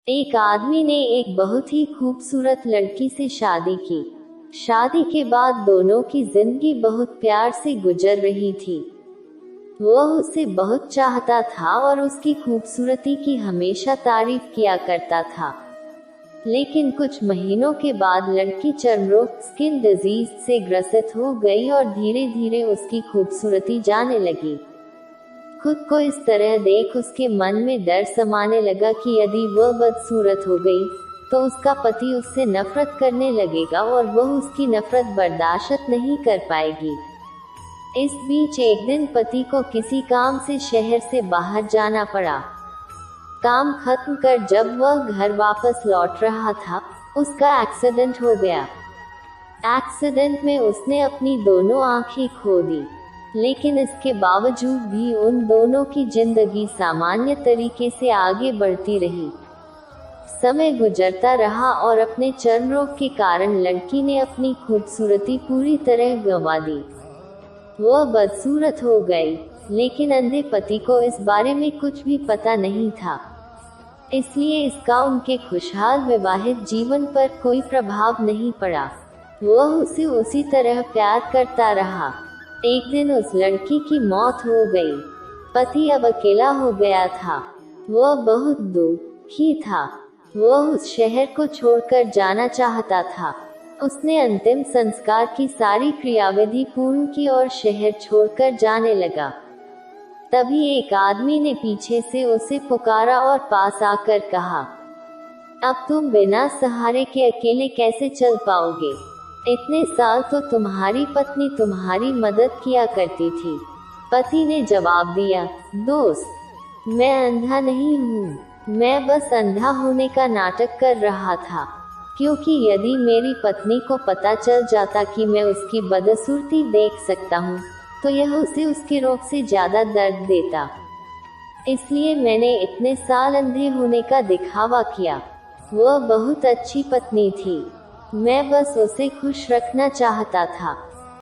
एक आदमी ने एक बहुत ही खूबसूरत लड़की से शादी की। शादी के बाद दोनों की जिंदगी बहुत प्यार से गुजर रही थी। वह उसे बहुत चाहता था और उसकी खूबसूरती की हमेशा तारीफ किया करता था। लेकिन कुछ महीनों के बाद लड़की चर्मरोग स्किन डिजीज से ग्रसित हो गई और धीरे धीरे उसकी खूबसूरती जाने लगी। खुद को इस तरह देख उसके मन में डर समाने लगा कि यदि वह बदसूरत हो गई तो उसका पति उससे नफरत करने लगेगा और वह उसकी नफरत बर्दाश्त नहीं कर पाएगी। इस बीच एक दिन पति को किसी काम से शहर से बाहर जाना पड़ा। काम खत्म कर जब वह घर वापस लौट रहा था, उसका एक्सीडेंट हो गया। एक्सीडेंट में उसने अपनी दोनों आंखें खो दी, लेकिन इसके बावजूद भी उन दोनों की जिंदगी सामान्य तरीके से आगे बढ़ती रही। समय गुजरता रहा और अपने चर्म रोग के कारण लड़की ने अपनी खूबसूरती पूरी तरह गंवा दी। वह बदसूरत हो गई, लेकिन अंधे पति को इस बारे में कुछ भी पता नहीं था, इसलिए इसका उनके खुशहाल वैवाहिक जीवन पर कोई प्रभाव नहीं पड़ा। वह उसे उसी तरह प्यार करता रहा। एक दिन उस लड़की की मौत हो गई। पति अब अकेला हो गया था। वह बहुत दुखी था। वह उस शहर को छोड़कर जाना चाहता था। उसने अंतिम संस्कार की सारी क्रियाविधि पूर्ण की और शहर छोड़कर जाने लगा। तभी एक आदमी ने पीछे से उसे पुकारा और पास आकर कहा, अब तुम बिना सहारे के अकेले कैसे चल पाओगे? इतने साल तो तुम्हारी पत्नी तुम्हारी मदद किया करती थी। पति ने जवाब दिया, दोस्त, मैं अंधा नहीं हूँ, मैं बस अंधा होने का नाटक कर रहा था, क्योंकि यदि मेरी पत्नी को पता चल जाता कि मैं उसकी बदसूरती देख सकता हूँ तो यह उसे उसके रोग से ज्यादा दर्द देता। इसलिए मैंने इतने साल अंधे होने का दिखावा किया। वह बहुत अच्छी पत्नी थी, मैं बस उसे खुश रखना चाहता था।